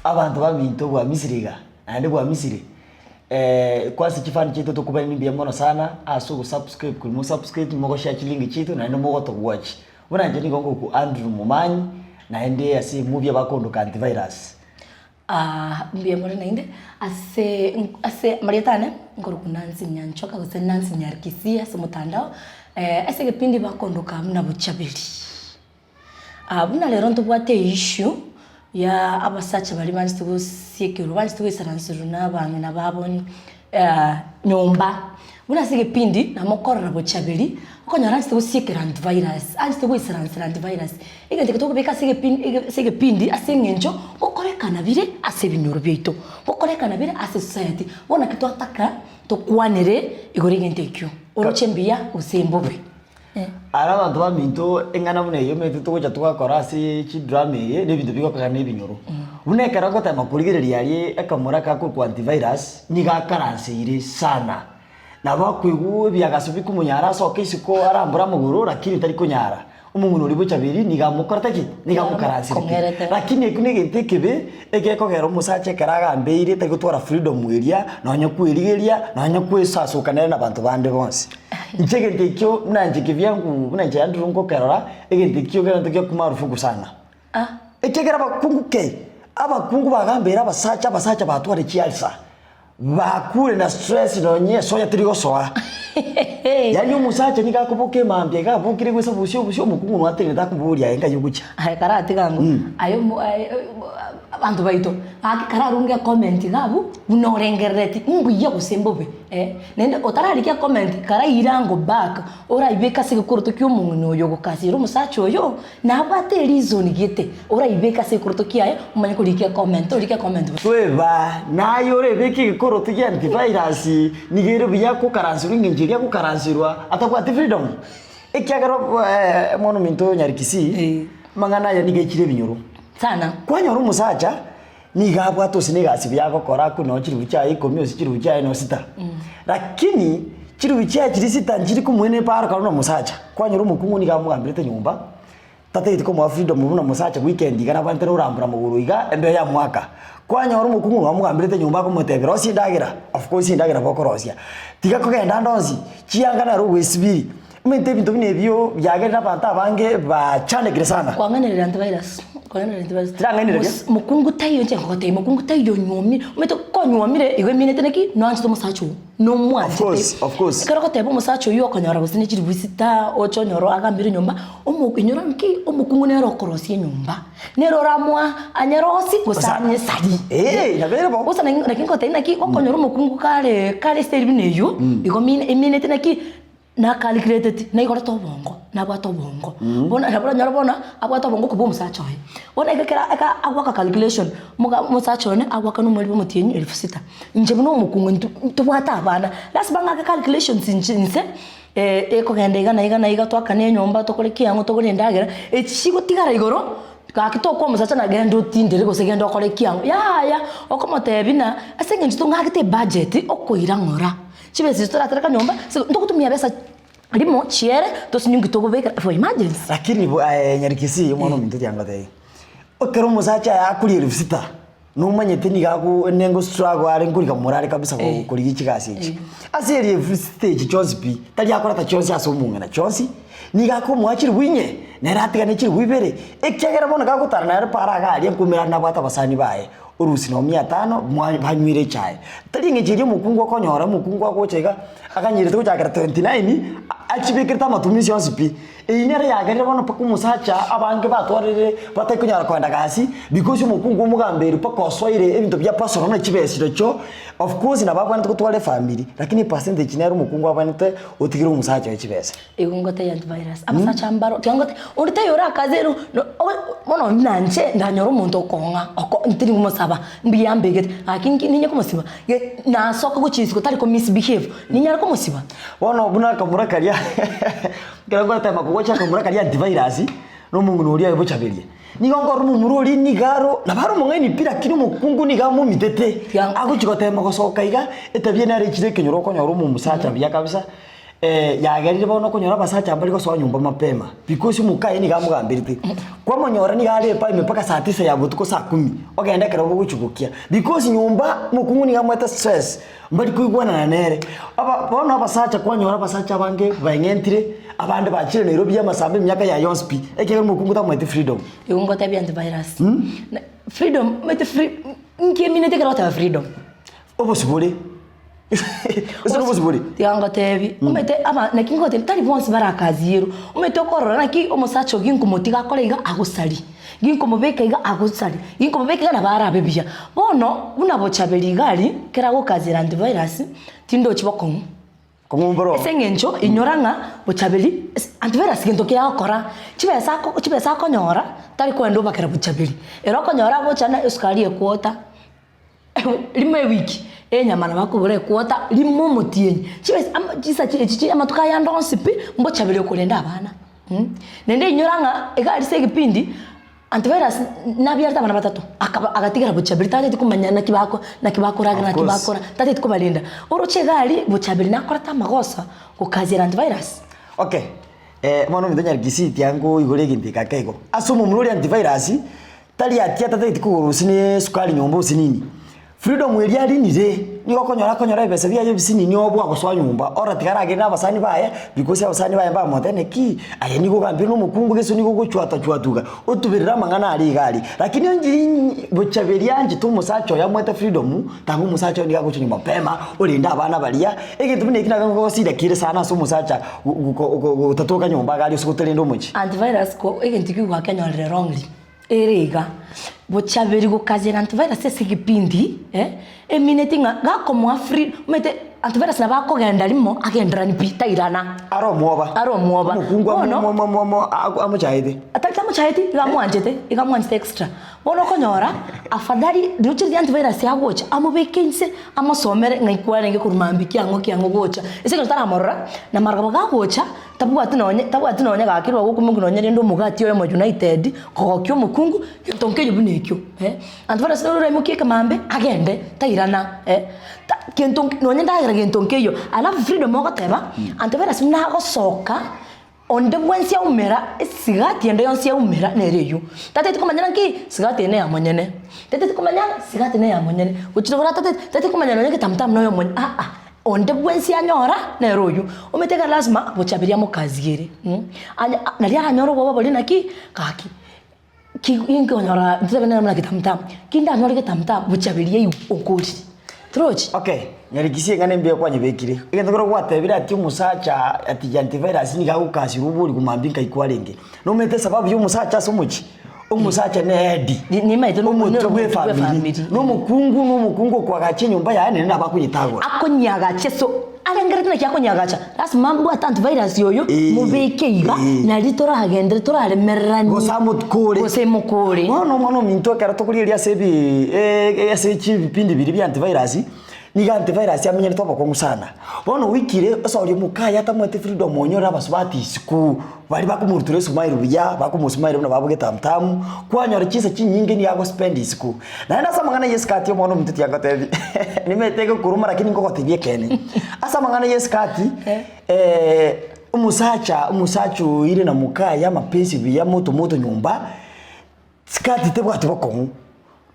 abantu babintu bwa Misiriga ande bwa Misiri kwasi kifani chetu tukubali nimbia mono sana asu subscribe ku subscribe mogo share chilingi chetu na ndo mogo to watch bona nje ningo ku Andrew Mumanyi na ende asi movie bakondo ka antivirus mbia mono na inde ase marietane ngoro kunansi nyanchoka gose nansi nyarikisia se mutandao ase kipindi bakondo ka mna buchabiri buna lero ntubwate issue ya abasacha bali bantu gusikiru bantu gwisaransuru n'abantu nababoni nyomba buna sige pindi na mokorra bochabiri okonyara ntu gusikira antivirus antu gwisaransura antivirus igende kitokubeka sige pindi asengenjo okorekana bire ase binyoro byeito okorekana bire ase society bona kitotaka tokwanere igorigente kyo orochembia usembobe ara abantu baminto engana bune yo metu tugoja tugakora ase chi drama ye ne bintu bigokana ne binyoro bune karago ta makurigireria ari akamura ka ku antivirus ni gakaranse ire sana na bakwigu byagasubi kumunyara so kisiko arambura muguru lakini tari kunyara umuntu uri buchabiri ni gamukorata ni gamukaranse lakini kunege tekebe egekogera umusache karaga mbeire tari gutwara freedom area na nyakwirigeria na nyakwesasukana na bantu bande bonse Njegente kyo nanjike vyangu nanje andurungo karora egente kyo kana tokyo kumarufuku sana ekegera bakungu ke abakungu bagambera abasacha batware chialsa bakure na stress no nyeso ya trigo soa yani umusacha nikakubuke mambye gabukire gwesa busyo mukungu nwatire takuburia enga yugucha karate gangu ayo abantu baito akararunga comment gabu unorengereti nguye gusembobe nende otararikia comment kara irango back ora ibeka sekuru kyo umuntu oyo gukasira umusacho oyo nabate reason gite ora ibeka sekuru kiyaye umanye kurikia comment tweba nayo rebeki koro tugia antivirus nigero biyako karansuru nginjiria ku karansirwa atakwa freedom ekyagaro monument nyarikisi mangana ya nigekire binyoro sana kwanyoro umusacha nigabwa tose negasi byako kora kuno kiri bucyayi komyosi kiri bucyayi no sita lakini kiri bucyayi kiri sita njiri kumwene para kana umusacha kwanyoro umukungu nigamugambirete nyumba tate ko mu freedom mubuna umusacha weekend kana bantera urambura mu buruiga ende ya mwaka kwanyoro umukungu wamugambirete nyumba ko mutebero sindagira of course sindagira bokorosia tiga kugenda ndonzi kiyangana ro wesibiri mente bintu binebyo byagenda abantu abange bachanegire sana kwanganira antivirus mukungu tayo nje ngote mukungu tayo nyomi umeto konyomire igwe minete neki nwanzi musacho no mwaje of course kero kote bo musacho yo konyora busini kiri busita ochonyoro agambire nyomba umukinyora nki umukungu nero korosie nyomba nero ramwa anyerosi gusanye sadi nabere bo usana nakinkote naki okonyora umukungu kale steri bineyo igo minete neki na calculated na igora to bongo na bwa to bongo bona na nyoro bona abwa to bongo kubo musacho he bona ikekera aka agwa calculation musacho ne agwa kanu muri bomutinyi 1000 nje buno mukungu tubwata abana lasibanga ka calculations nse eko gendega na iga twakane nyomba tokoreki yango tokore ndagera echigo tigara igoro kakitoko musacha na gendo tindire go segendo koreki yango ya okomote bina asenge njito ngakite budget okoira ngora chibesi turataka nyomba ndokutumia pesa limo chiere tosinyungi togobeka for emergency lakini nyarikisi mwana mintoti yangate okero musacha yakuri rufsita numanyete nigaku nengo struggle ari ngurika morale kabisa ko kuri ikigasi iki aseri stage chospi tali yakora ta chosi asomunga na chosi nigaku mwachiri winye neratigane chiri wibere ekegera bona gakutara na para gali kumira na bata basani bae urusi no 500 banywire chai talinge jiri mukungu konyora mukungu akochega akanyire to chakira 29 achibikirta matumisi yosipi inyere yagarira bona paka umusacha abange batwarire batekunyara kwenda gasi because mukungu mugambere paka osoire ebintu bya personal na chibesiro cho of course na babana tukutwale family lakini percentage nero mukungu abanite otigire umusacha wechibesa igungote ya virus abasacha ambaro tyangote urite yora kazero bona nanje ndanyoro umuntu okonga oko ntiri umusaba mbiyambegete akinki ninye kumusiba na soko guchisi kutari ko misbehave ninyara kumusiba bona buna kamura kariya kirago tema kugocha kamura kariya antivirus no mungu nuri ayo buchaberie nigongo rumu mururi nigaro na baro mungeni pira kiri mukungu nigamu mitete aguchiko tema gosoka iga etabye na rechire kenyoro ko nyoro mu musacha bya kabisa yagerire bono kunyora basacha mbali kwa nyumba mapema because mukae ni gamugambirite kwa monyora ni gale pa mpaka saa 9 ya butuko saa 10 ogenda kera guchukukia because nyumba mukungu ni gamweta stress mbali kuigwana na nere aba bono basacha kwa nyora basacha bange bangentire abande bachire Nairobi ya masambe myaka ya yonspi ekere mukungu ta mwete freedom yungo tabi antivirus freedom mwete free nkiminete kera freedom obosibule Eso possible. Tianga tevi. Umete ama nakingo te tari bonse barakaziro. Umete okorora naki omusacho ginko motiga kolega agusari. Ginko mobeka iga agusari. Ginko mobeka na bara bebia. Bono unabochabeli gali kera gukazira antivirus tindo chiboko. Komumboro. Esengencho inyoranga bochabeli antivirus ginto kya okora. Chibesa ko nyora tari kwendo bakera bochabeli. Ero ko nyora bochana eskali ekwota. Lime wiki. Nyamana bakubure kuota limo mutienyi chisa amatuka ya ndonsipi mbo chabele kulenda abana nende nyoranga egali segipindi antivirus nabyarta abana batatu agatigara buchabele tati kumanyana kibako raga na kibakora tati kubalinda uruche gali buchabele nakora tamagosa kukazira antivirus. Okay, mwana mdonya gisiti yangu igore gindika kego asumu mruri antivirus tali atia tati kurusini sukali nyombo usinini freedom eri ari nire niko konyora ibese bya yo bisini ni obwa guswa nyumba ora tigarage na basani baye because abasani baye ba modene ki aye niko gambi no mukungu geso niko guchwatuga utubirira mangana ari gari lakini onjiri buchaberi anje tumusacho ya mwete freedom tangu musacho ndika guchu nyumba pema ulinda abana balia ekintu bine kina ngo sida kire sana so musacha utatoka nyumba gari usukutelendo muchi antivirus ko ekintu kigwa kenyorere wrongly erega bochaberi gukazira antivirus esigipindi eminetinga gakomwa free mete antivirus na bako genda limo agendra ni pita irana aro mwoba mukungwa mo amuchaide ataka muchaide igamwanjete extra bono konyora afadhali duchiri antivirus yagocha amubekense amasomere ngaikware kurumambi kyango gocha iseke tara morora na margabo gagocha tabu atunonye gakirwa gukumungu nonye ndo mugati yo United kokyo mukungu tonke yubunekyo antivirus no remuke kamambe agende tairana kento nonye ndagira gentonke yo alafu freedom ogoteba antivirus na gosoka onde bwensi ya umera sigati ende yonsi ya umera nereyo tate tikomanyana ki sigati ene amonyene tate tikomanyana sigati ene amonyene uchirora tate komanyana nge tamtam no yo mon onde bwensi ya nyora neroyo umeteka lazima buchabiria mu kazigere nali anyoro gobo boli naki kaki kingo nyora ntebena na kitamtam kinda nyora kitamtam buchabiria ukuri trochi. Okay, nyarigisie ngane mbye kwa nyibekire igenda koro gwatebira ati umusacha ati antivirus ni gagukasi ruburi kumambinka ikwalenge no mete sababu yo musacha somuchi umusacha nedi ni maito no mutwe family no mukungu kwa gache nyumba ya nene abakunyitagura akonyaga cheso alengere tena kyakonyagacha that's mambo antivirus yoyo mubekeiga na litora hagendere torale merrani gosamukore no minto kara tokuliria sebi yasechi bipindi biri bya antivirus ni antivirus yamenyere toba ko musana bono wikire osori mukaya tamwete freedom onyora basubati isiku bari bakumurutire smile biya bakumusmile no babuge tamtamu kwanyora kisa kinyinge ni yago spend isiku na nasa mangana yeskati yo mono mtuti yangotevi nimetege kuruma lakini ngoko tibye kene asa mangana yeskati umusachu ile na mukaya mapenzi biya moto nyumba skati tebwa teboko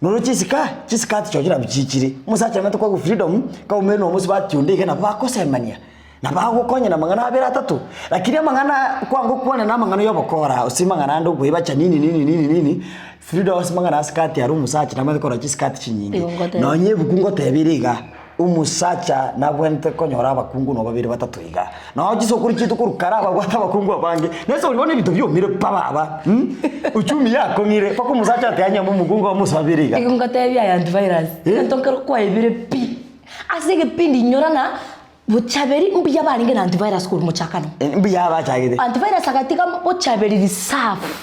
Noro chisikati chojira bichikire musacha mento kwa freedom ka umeno musi batyundike na bakosemania na bagukonya na mangana abera atatu lakini mangana kwangu kuona na mangana yobokora usimangana ndo kuibacha nini freedom usimangana skati ya musacha na mento kora chisikati chinyingi no nyebukungo tebiriga umusacha na bwente konyora abakungu no babiri batatu iga no giso kuri kitu kurukara abagwata abakungu abange nese ulibone bitu byo mire pababa uchumi yako ngire pako umusacha atanya mu mugungu wa musabiriga igunga tebi ya antivirus ntonkero kwa ibire pi asige pindi nyorana buchaberi mbiya baringe na antivirus kuri muchakano mbiya bachagide antivirus akatika buchaberi risafu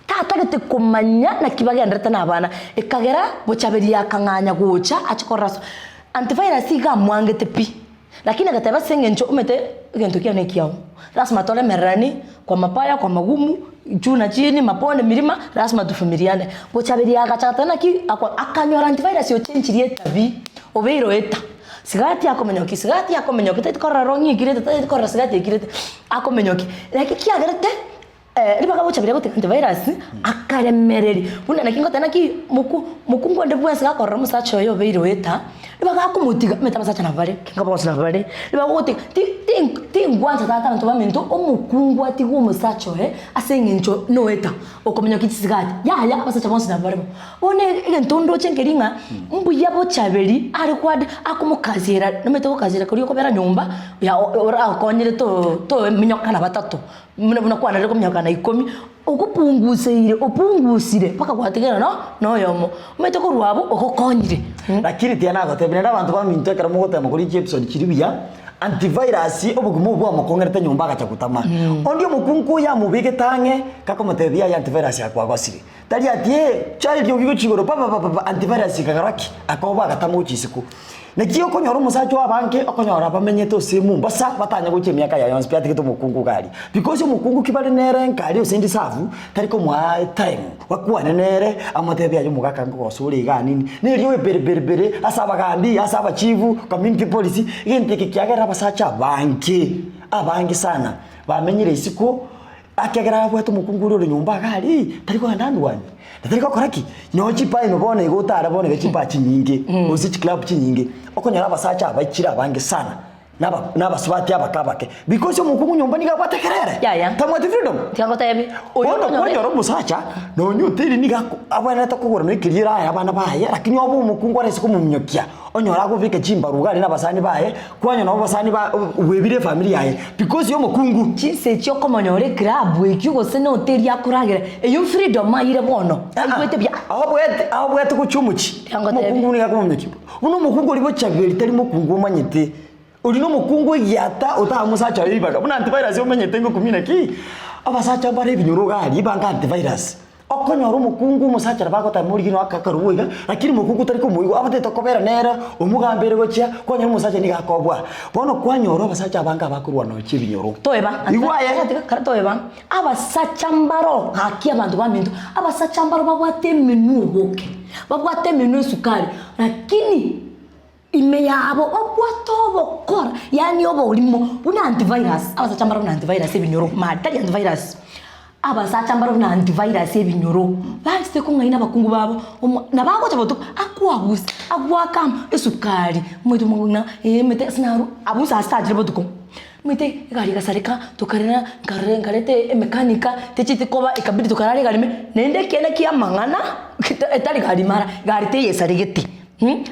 tatagete kumanya na kibage ndata nabana ikagera buchaberi yakanganya gucha achikoraso antivirus iga mwangete pi lakini agateba sengencho umete gento kia nekiao lazima tole merani kwa mapaya kwa magumu juu na chini mapone milima lazima tufumiliane bochabiri agachata na ki akanyora antivirus yo chenchirie tabi obeiro eta sigati akomenyoki tikorora rongi kirete tikorora sigati kirete akomenyoki like kiagerete riba kabo chabire gote antivirus akaremereri buna nakingo tena ki mukungu nde bwese gakorora musacho yo beiro weta riba gakumutiga meta musacha na vale kinga boss na vale riba gote ti ngwanza tata bantu bamento omukungu ati go musacho asengincho no weta okomenyoki sigati ya abasacha boss na vale one ntondo chenkeringa mbuya bo chaberi ari kwad akumukazira nomete kokazira kuri ko bera nyumba ya ora akonyere to minyoka na batatu muna kwa na kumnyoka na 10 opungusire paka kwategera no yomo umete ko rwabo okokonyire lakini tiana gotebera abantu baminto kera mugotema kuri episode kiribiya antivirus obugumu bwa mukongerete nyumba gachakutama ondio mukunku ya mubige tange kakomotebia ya antivirus yakwa gosire tari atie child yogigo chigoro papa antivirus kagaraki akoba gatamo uchisiku nekio konyoro musacho abanke okonyora bamenyeto simu mbasa batanya goche miaka ya yonse piatike to mukungu gari because mukungu kibale nere nkari osindi savu tariko mwa time wakwane nere amotebia yo mugaka ngo suri ganini neriyo berebere asaba gambi asaba chivu community policy igenteke kiagera basacha abanke sana bamenyire isiko akegera bweto mukungu ro nyumba gari tariko ndandwani tariko koraki nyochi pai no bone igotara bone gechipa chinyinge osich club chinyinge okonyara basacha abakira abange sana nabasubati abakabake because mukungu nyumba niga batekerere tamwati freedom tiango tayebi oyoro musacha no nyutiri niga abana takugora nikirira abana baye lakini obo mukungu arese kumumnyokia onyora guvike chimba rugari nabasani baye kwanya no basani ba webire family yaye because yo mukungu chinse cyo komonyore club ekyugo se no teri akuragira eyo freedom ayire bono ayibete bya aho bwete kuchumuchi mukungu niga kumumnyokia uno mukungu libo chabeli tari mukungu manyete urino mukungu yata utamusacha yibaga buna antivirus yomenyete ngo kumina ki abasacha bare binyoro gari banga antivirus okonyoro mukungu musacha bagota muri gino akakaruiga lakini mukungu tariko muigo abate tokobera nera umugambere gochia kwanyoro musacha ni gakobwa bono kwanyoro abasacha banga bakurwa no chibinyoro toeba igwaye toeba abasacha mbaro haki abantu baminto abasacha mbaro bagwate menu boke bagwate menu sukari lakini ime yabo obwatobo kora yani obo ulimo una antivirus abasachambara una antivirus ebinyoro matali antivirus abasachambara una antivirus ebinyoro base ko ngaina bakungu babo nabako taboto akwabusa agwakam esukari mwetu munguna mete sinaru abusa stage botuko mete gari gasarika tukarena ngarete mekanika techiti koba ikabidi tukarare garime nende kene kia mangana etali gari mara gari te yesarigeti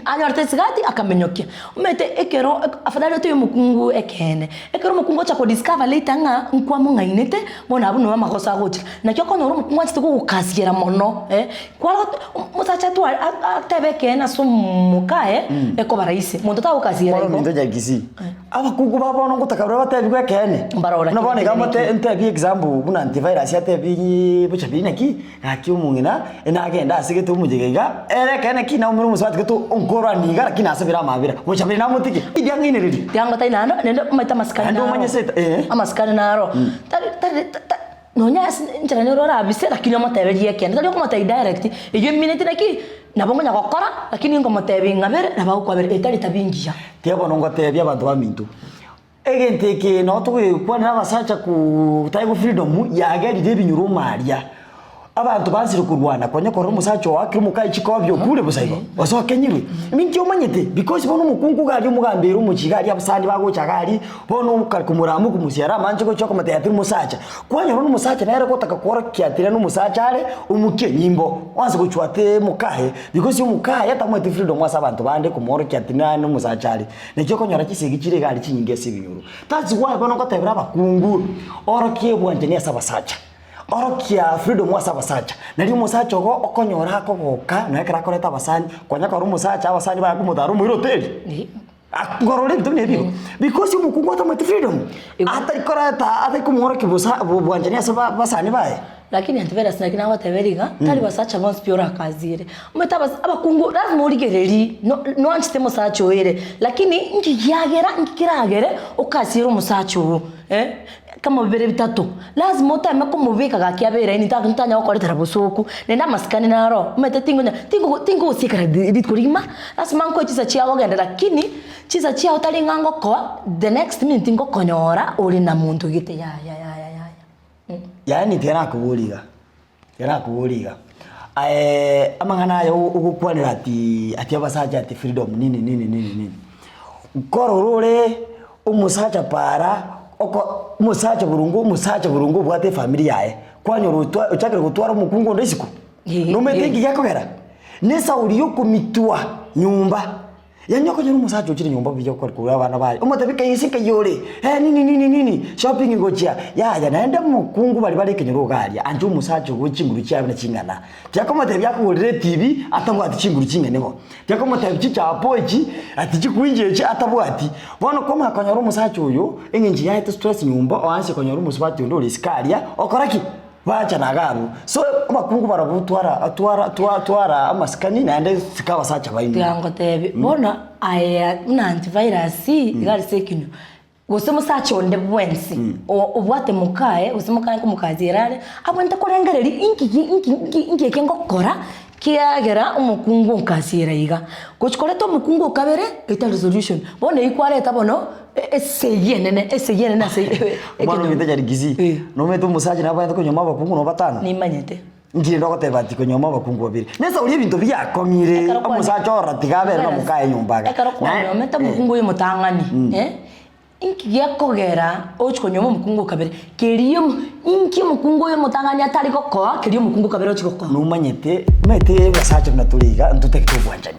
anyarte sigati akamenyokia umete ekero afadhali to mukungu ekene ekero mukungu cha ko discover later nga nkwa munga inete bona abu no makosa gochi na kyoko no mukungu atite ko kasiera mono kwa musacha tu atebeke na sumuka eko baraise muntu ta ukasiera ko ndo jagisi abakungu babo no gutakabura batebi ekene no bone gamote ntebi example buna antivirus yatebi bucha binaki akiumungina enagenda asigete umujegega kene kina umuru muswati ongora niga lakini asabira mabira muchabiri namutike idyangine riri yango tainando nende umata maskana ndo manyeseta amaskana naro nonya njana nero rabise lakini amatebeli yekene tali ko direct iyo minute naki nabongo nyakokora lakini ngo matebi ngabere naba ukwabere etali tabingia tiabo nongo tebi abantu bamintu egenteke no tukwa nabasacha ku taigo freedom yageri debinyuru maria abantu bazira kurwana kwanya kora musacho wake mukai chikobyo kure busaigo osokenyiwe minki omanyete because bono mukungu gari umugambira umukigari abasandi bagochagari bono kumuramu kumusiara manje ko choko matayati musacha kwanya bono musacha nere kotaka kora kyatira no musacha ale umuke nyimbo wanze kuchwate mukahe because yo mukahe atamwete freedom wasa abantu bande kumoro kyatina no musacha ale nekyo konyora kisigi kire gari chinyinge sibinyuru that's why bono kotebira bakungu orokie bwanje ne sabasacha orokia freedom wasa basacha nari musacha go okonyora ko goka no ekera koreta basani kwanya ko musacha abasani ba kumutaru mu hotel ngorole bitone bigo because umukungu atamwete freedom atarikorata atakumora kibusa bwanje saba basani bae lakini antivirus nakina wateberiga tali basacha bonse piora kazire umetaba abakungu lazima urigereri no anchite musacha oere lakini nkiyagera nkiragere ukasira musacha kama bibere bitatu lazima utame kumubika gakiabera ni ntanya gukoretera busuku nenda maskani naro umete tingo usikara bitkurima lazima nko chisa chiao genda lakini chisa chiao tali ngango ko the next minute ngo konyora uri na muntu gite ya yani tena kubuliga amangana yo ugukwanira ati abasaja ati freedom nini ukoro rure umusacha para oko umusacha burungu bwate familia yae kwanyorutwa uchakire gutwara umukungu ndisiku numetengi yakogera nesa uriyo kumitwa nyumba yanyoko nyuru musacha ukiri nyumba bijya gukora abana baye umutabika yisika yore nini shopping ngochia ya naenda mukungu bari kenyero garia anje umusacha guchinguru cyabine kingana byakomate byakugurire TV atabwa ati chinguru kinganeho byakomate bicapo iki ati kikwinjiye ki atabwa ati bona koma akanyoro umusacha uyu inginji yaite stress nyumba oanse kanyoro umusacha ndo risikaria okoraki bacha nagaru so abakungu barabutwara amaskani nande sikawa sacha baini yango tebe bona aya una antivirus igari sekino gusemo sacha onde bwensi obwate mukae usimukae ko mukazirare abonta korengereri inki kengokora kiagera umukungu nkasira iga gochikoreto umukungu kabere ita resolution bona ikwareta bono eseyene mwana ngite jari gizi no meto musaje nabandi ko nyoma bakungu no batana nimanyete ngire ndo kote bati ko nyoma bakungu babiri nesa uri bintu byakomire amusaje oratigabere no mukaye nyumbaga no meta mukungu yo mutangani inki yakogera ochiko nyoma mukungu kabere keriyo inki mukungu yo mutangani atari goko keriyo mukungu kabere ochiko no manyete mete basaje naturiga ntuteke tubwanjani